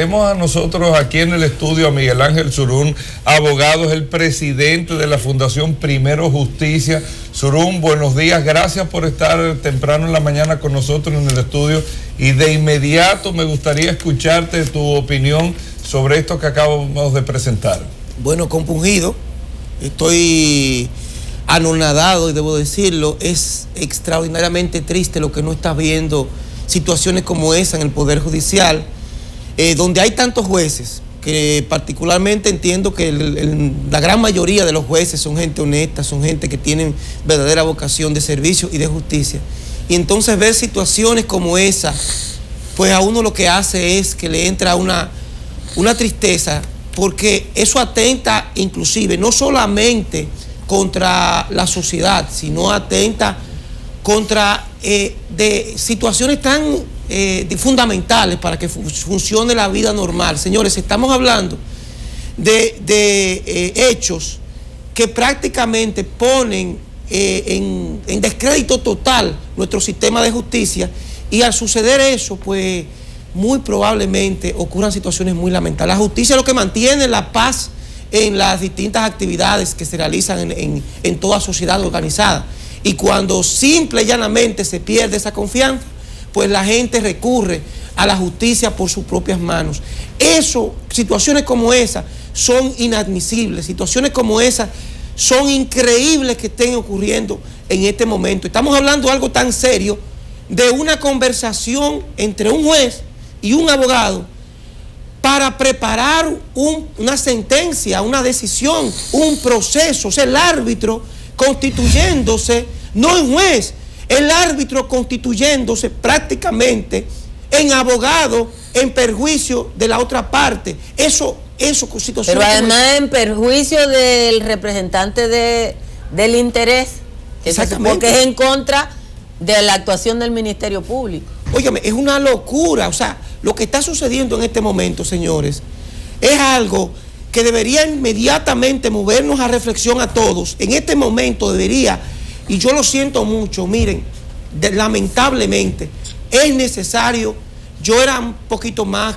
Tenemos a nosotros aquí en el estudio a Miguel Ángel Surún, abogado, es el presidente de la Fundación Primero Justicia. Surún, buenos días, gracias por estar temprano en la mañana con nosotros en el estudio y de inmediato me gustaría escucharte tu opinión sobre esto que acabamos de presentar. Bueno, compungido, estoy anonadado y debo decirlo, es extraordinariamente triste lo que no está viendo, situaciones como esa en el Poder Judicial, donde hay tantos jueces, que particularmente entiendo que la gran mayoría de los jueces son gente honesta, son gente que tienen verdadera vocación de servicio y de justicia. Y entonces ver situaciones como esa, pues a uno lo que hace es que le entra una tristeza, porque eso atenta inclusive no solamente contra la sociedad, sino atenta contra de situaciones tan fundamentales para que funcione la vida normal. Señores, estamos hablando de hechos que prácticamente ponen en descrédito total nuestro sistema de justicia, y al suceder eso, pues muy probablemente ocurran situaciones muy lamentables. La justicia es lo que mantiene la paz en las distintas actividades que se realizan en toda sociedad organizada. Y cuando simple y llanamente se pierde esa confianza, pues la gente recurre a la justicia por sus propias manos. Situaciones como esas son inadmisibles, situaciones como esas son increíbles que estén ocurriendo en este momento. Estamos hablando de algo tan serio, de una conversación entre un juez y un abogado para preparar una sentencia, una decisión, un proceso. O sea, el árbitro constituyéndose, no en juez, el árbitro constituyéndose prácticamente en abogado en perjuicio de la otra parte. Eso situación. Pero además en perjuicio del representante del interés, porque es en contra de la actuación del Ministerio Público. Óigame, es una locura. O sea, lo que está sucediendo en este momento, señores, es algo que debería inmediatamente movernos a reflexión a todos. En este momento debería, y yo lo siento mucho, miren, lamentablemente es necesario. Yo era un poquito más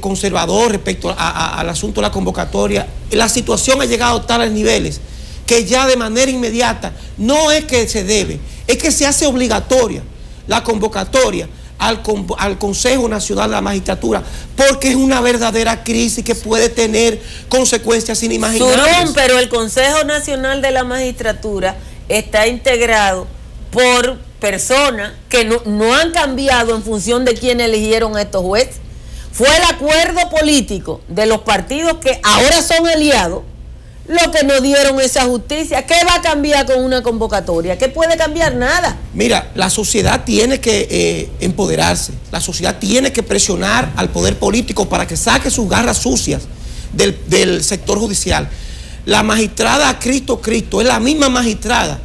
conservador respecto al asunto de la convocatoria. La situación ha llegado a tales niveles que ya de manera inmediata, no es que se debe, es que se hace obligatoria la convocatoria al Consejo Nacional de la Magistratura, porque es una verdadera crisis que puede tener consecuencias inimaginables. Surún, pero el Consejo Nacional de la Magistratura está integrado por personas que no han cambiado en función de quién eligieron a estos jueces. Fue el acuerdo político de los partidos que ahora son aliados lo que nos dieron esa justicia. ¿Qué va a cambiar con una convocatoria? ¿Qué puede cambiar? Nada. Mira, la sociedad tiene que empoderarse, la sociedad tiene que presionar al poder político para que saque sus garras sucias del sector judicial. La magistrada Cristo es la misma magistrada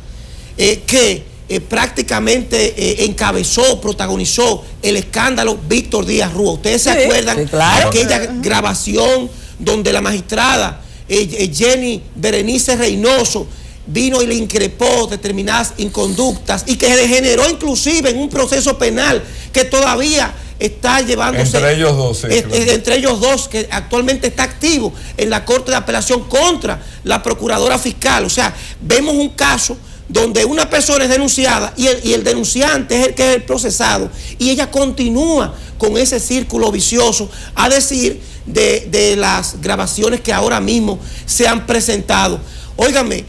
que prácticamente encabezó, protagonizó el escándalo Víctor Díaz Rúa. ¿Ustedes se acuerdan? Sí, claro. Aquella grabación donde la magistrada Jenny Berenice Reynoso vino y le increpó determinadas inconductas y que se degeneró inclusive en un proceso penal que todavía está llevándose entre ellos dos, que actualmente está activo en la Corte de Apelación contra la Procuradora Fiscal. O sea, vemos un caso donde una persona es denunciada y el denunciante es el que es el procesado, y ella continúa con ese círculo vicioso, a decir de las grabaciones que ahora mismo se han presentado. Óigame,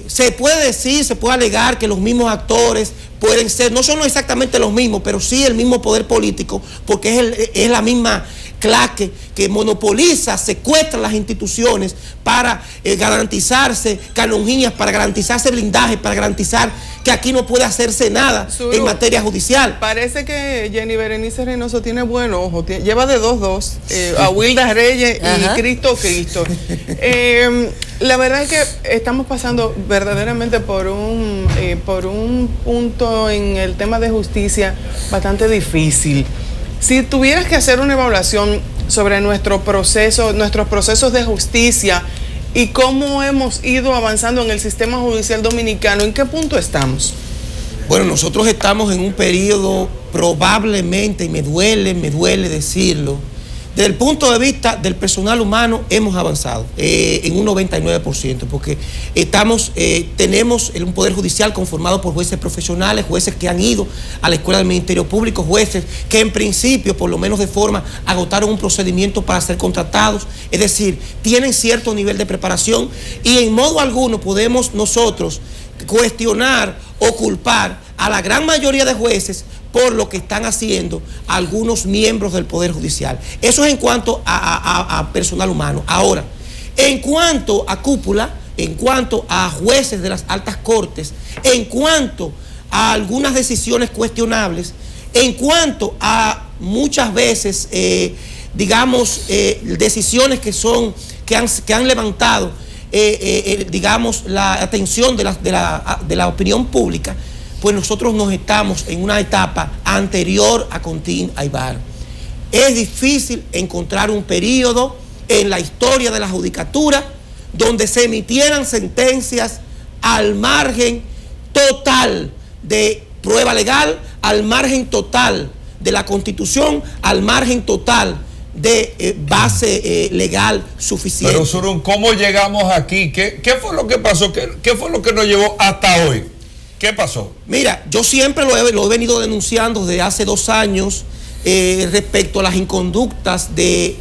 se puede decir, se puede alegar que los mismos actores pueden ser, no son exactamente los mismos, pero sí el mismo poder político, porque es la misma claque que monopoliza, secuestra las instituciones para garantizarse canonjías, para garantizarse blindaje, para garantizar que aquí no puede hacerse nada en materia judicial. Parece que Jenny Berenice Reynoso tiene buen ojo, lleva de 2-2, a Wilda Reyes y Cristo. La verdad es que estamos pasando verdaderamente por un punto en el tema de justicia bastante difícil. Si tuvieras que hacer una evaluación sobre nuestros procesos de justicia y cómo hemos ido avanzando en el sistema judicial dominicano, ¿en qué punto estamos? Bueno, nosotros estamos en un periodo probablemente, y me duele decirlo, Desde el punto de vista del personal humano hemos avanzado en un 99%, porque tenemos un poder judicial conformado por jueces profesionales, jueces que han ido a la escuela del Ministerio Público, jueces que en principio, por lo menos de forma, agotaron un procedimiento para ser contratados, es decir, tienen cierto nivel de preparación y en modo alguno podemos nosotros cuestionar o culpar a la gran mayoría de jueces por lo que están haciendo algunos miembros del Poder Judicial. Eso es en cuanto a personal humano. Ahora, en cuanto a cúpula, en cuanto a jueces de las altas cortes, en cuanto a algunas decisiones cuestionables, en cuanto a muchas veces, decisiones que han levantado, la atención de la opinión pública, pues nosotros nos estamos en una etapa anterior a Contín Aybar. Es difícil encontrar un periodo en la historia de la judicatura donde se emitieran sentencias al margen total de prueba legal, al margen total de la Constitución, al margen total de base legal suficiente. Pero Surún, ¿cómo llegamos aquí? ¿Qué fue lo que pasó? ¿Qué fue lo que nos llevó hasta hoy? ¿Qué pasó? Mira, yo siempre lo he venido denunciando desde hace 2 años respecto a las inconductas de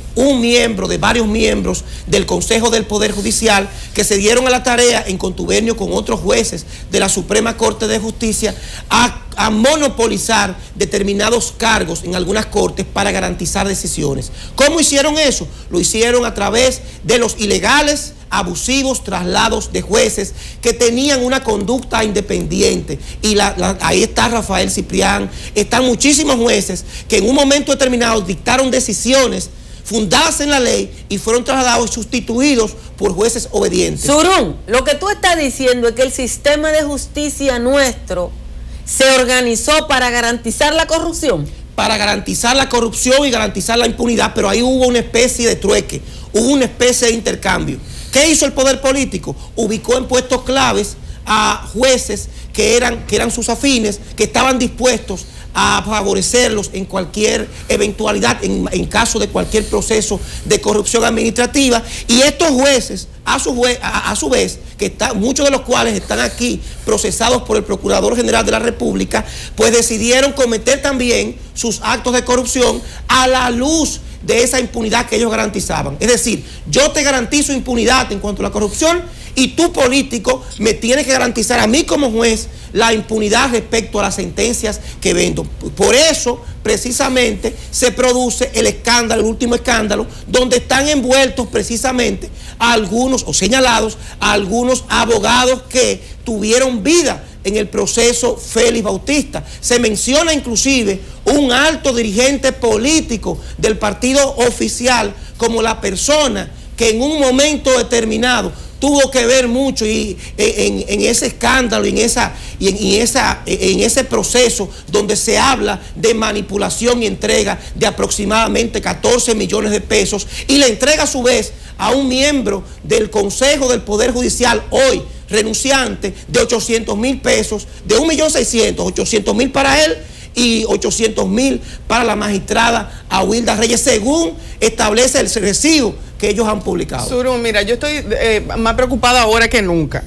varios miembros del Consejo del Poder Judicial que se dieron a la tarea en contubernio con otros jueces de la Suprema Corte de Justicia a monopolizar determinados cargos en algunas cortes para garantizar decisiones. ¿Cómo hicieron eso? Lo hicieron a través de los ilegales, abusivos traslados de jueces que tenían una conducta independiente. Y ahí está Rafael Ciprián, están muchísimos jueces que en un momento determinado dictaron decisiones fundadas en la ley y fueron trasladados y sustituidos por jueces obedientes. Surún, lo que tú estás diciendo es que el sistema de justicia nuestro se organizó para garantizar la corrupción. Para garantizar la corrupción y garantizar la impunidad, pero ahí hubo una especie de trueque, hubo una especie de intercambio. ¿Qué hizo el poder político? Ubicó en puestos claves a jueces que eran sus afines, que estaban dispuestos a favorecerlos en cualquier eventualidad, en caso de cualquier proceso de corrupción administrativa. Y estos jueces, a su vez, muchos de los cuales están aquí procesados por el Procurador General de la República, pues decidieron cometer también sus actos de corrupción a la luz de esa impunidad que ellos garantizaban. Es decir, yo te garantizo impunidad en cuanto a la corrupción y tú, político, me tienes que garantizar a mí como juez la impunidad respecto a las sentencias que vendo. Por eso, precisamente, se produce el escándalo, el último escándalo, donde están envueltos precisamente algunos, o señalados, a algunos abogados que tuvieron vida en el proceso Félix Bautista. Se menciona inclusive un alto dirigente político del partido oficial como la persona que en un momento determinado tuvo que ver mucho en ese escándalo y en ese proceso donde se habla de manipulación y entrega de aproximadamente 14 millones de pesos y le entrega a su vez a un miembro del Consejo del Poder Judicial hoy renunciante de 800,000 pesos, de 1.600.000, 800,000 para él y 800,000 para la magistrada Awilda Reyes, según establece el recibo que ellos han publicado. Surún, mira, yo estoy más preocupada ahora que nunca.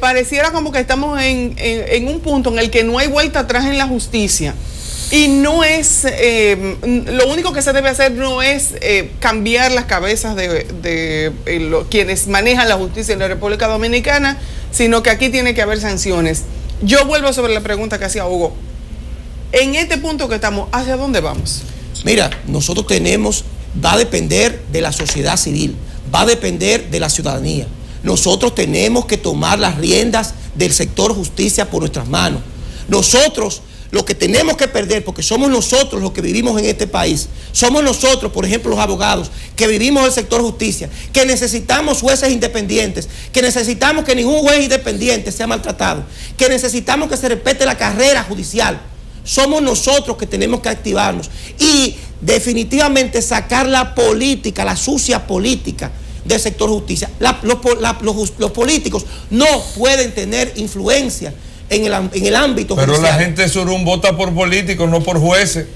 Pareciera como que estamos en un punto en el que no hay vuelta atrás en la justicia. Y no es, lo único que se debe hacer no es cambiar las cabezas de quienes manejan la justicia en la República Dominicana, sino que aquí tiene que haber sanciones. Yo vuelvo sobre la pregunta que hacía Hugo. En este punto que estamos, ¿hacia dónde vamos? Mira, nosotros va a depender de la sociedad civil, va a depender de la ciudadanía. Nosotros tenemos que tomar las riendas del sector justicia por nuestras manos. Nosotros lo que tenemos que perder, porque somos nosotros los que vivimos en este país, somos nosotros, por ejemplo, los abogados, que vivimos el sector justicia, que necesitamos jueces independientes, que necesitamos que ningún juez independiente sea maltratado, que necesitamos que se respete la carrera judicial. Somos nosotros que tenemos que activarnos y definitivamente sacar la política, la sucia política del sector justicia. Los políticos no pueden tener influencia en el ámbito pero judicial. La gente de Surún vota por políticos, no por jueces.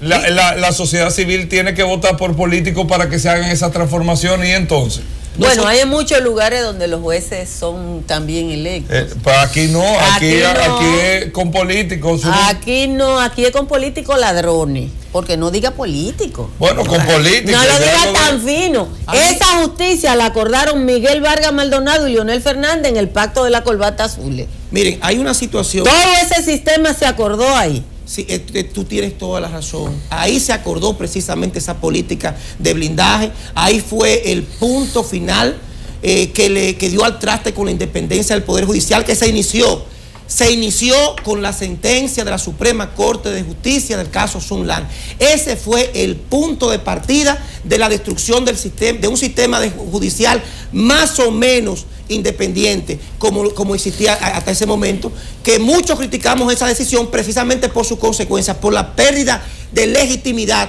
la sociedad civil tiene que votar por políticos para que se hagan esa transformación y entonces... Bueno, hay muchos lugares donde los jueces son también electos. Pues aquí no, aquí es con políticos. Aquí no, aquí es con políticos ladrones. Porque no diga político. Bueno, con políticos. No lo diga tan fino. Esa justicia la acordaron Miguel Vargas Maldonado y Leonel Fernández en el pacto de la corbata azul. Miren, hay una situación. Todo ese sistema se acordó ahí. Sí, tú tienes toda la razón. Ahí se acordó precisamente esa política de blindaje. Ahí fue el punto final que dio al traste con la independencia del Poder Judicial que se inició. Se inició con la sentencia de la Suprema Corte de Justicia del caso Sun Lan. Ese fue el punto de partida de la destrucción del sistema, de un sistema judicial más o menos independiente como existía hasta ese momento, que muchos criticamos esa decisión precisamente por sus consecuencias, por la pérdida de legitimidad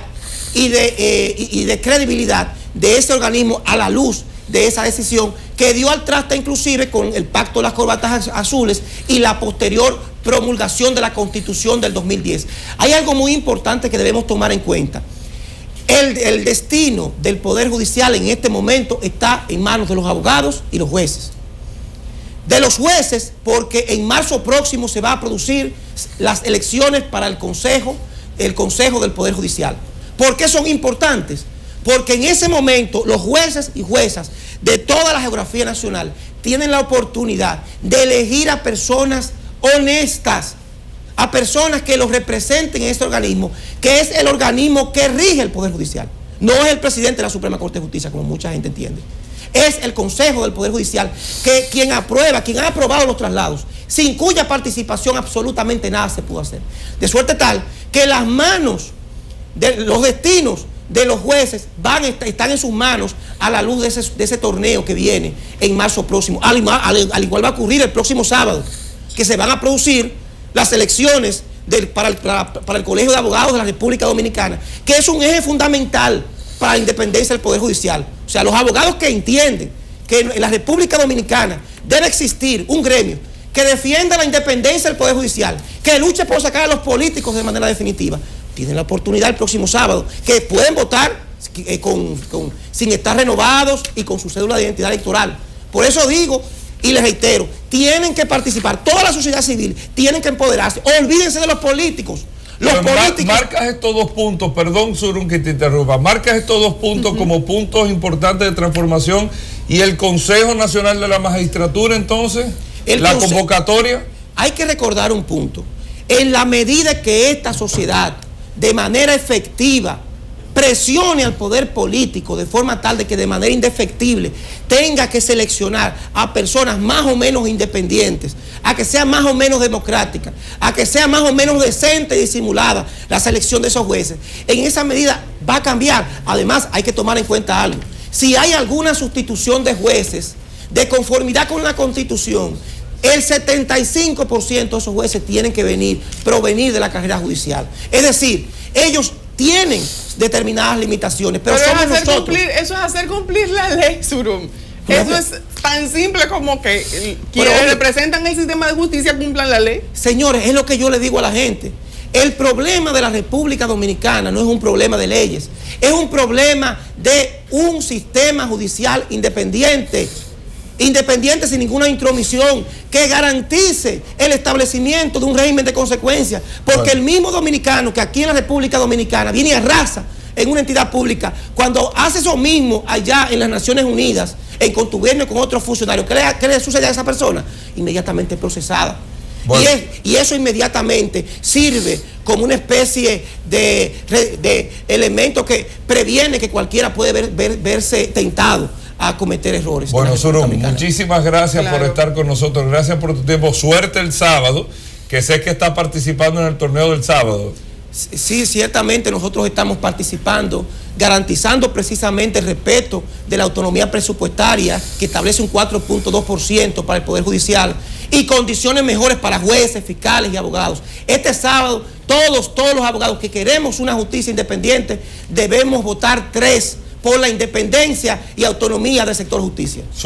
y de credibilidad de ese organismo a la luz de esa decisión que dio al traste inclusive con el pacto de las corbatas azules y la posterior promulgación de la Constitución del 2010. Hay algo muy importante que debemos tomar en cuenta. El destino del Poder Judicial en este momento está en manos de los abogados y los jueces. De los jueces, porque en marzo próximo se va a producir las elecciones para el Consejo del Poder Judicial. ¿Por qué son importantes? Porque en ese momento los jueces y juezas de toda la geografía nacional tienen la oportunidad de elegir a personas honestas, a personas que los representen en este organismo, que es el organismo que rige el Poder Judicial. No es el presidente de la Suprema Corte de Justicia, como mucha gente entiende. Es el Consejo del Poder Judicial, quien ha aprobado los traslados, sin cuya participación absolutamente nada se pudo hacer. De suerte tal que las manos, los destinos de los jueces están en sus manos a la luz de ese torneo que viene en marzo próximo. Al igual va a ocurrir el próximo sábado, que se van a producir las elecciones para el Colegio de Abogados de la República Dominicana, que es un eje fundamental para la independencia del Poder Judicial. O sea, los abogados que entienden que en la República Dominicana debe existir un gremio que defienda la independencia del Poder Judicial, que luche por sacar a los políticos de manera definitiva, tienen la oportunidad el próximo sábado, que pueden votar sin estar renovados y con su cédula de identidad electoral. Por eso digo y les reitero, tienen que participar, toda la sociedad civil tienen que empoderarse, olvídense de los políticos. Marcas estos dos puntos, perdón Surún que te interrumpa, marcas estos dos puntos como puntos importantes de transformación y el Consejo Nacional de la Magistratura entonces, la convocatoria. Hay que recordar un punto, en la medida que esta sociedad de manera efectiva presione al poder político de forma tal de que de manera indefectible tenga que seleccionar a personas más o menos independientes, a que sea más o menos democrática, a que sea más o menos decente y disimulada la selección de esos jueces. En esa medida va a cambiar. Además, hay que tomar en cuenta algo. Si hay alguna sustitución de jueces de conformidad con la Constitución, el 75% de esos jueces tienen que provenir de la carrera judicial. Es decir, ellos tienen determinadas limitaciones, pero somos nosotros. Eso es hacer cumplir la ley, Surún. Eso es tan simple como que quienes representan el sistema de justicia cumplan la ley. Señores, es lo que yo le digo a la gente. El problema de la República Dominicana no es un problema de leyes, es un problema de un sistema judicial independiente sin ninguna intromisión, que garantice el establecimiento de un régimen de consecuencias, porque el mismo dominicano que aquí en la República Dominicana viene y arrasa en una entidad pública, cuando hace eso mismo allá en las Naciones Unidas, en contubernio con otros funcionarios, ¿qué le sucede a esa persona? Inmediatamente procesada. Bueno. Y eso inmediatamente sirve como una especie de elemento que previene que cualquiera puede verse tentado a cometer errores. Bueno, Surún, muchísimas gracias por estar con nosotros, gracias por tu tiempo, suerte el sábado, que sé que está participando en el torneo del sábado. Sí, ciertamente nosotros estamos participando, garantizando precisamente el respeto de la autonomía presupuestaria que establece un 4.2% para el Poder Judicial y condiciones mejores para jueces, fiscales y abogados. Este sábado todos los abogados que queremos una justicia independiente debemos votar 3 por la independencia y autonomía del sector justicia.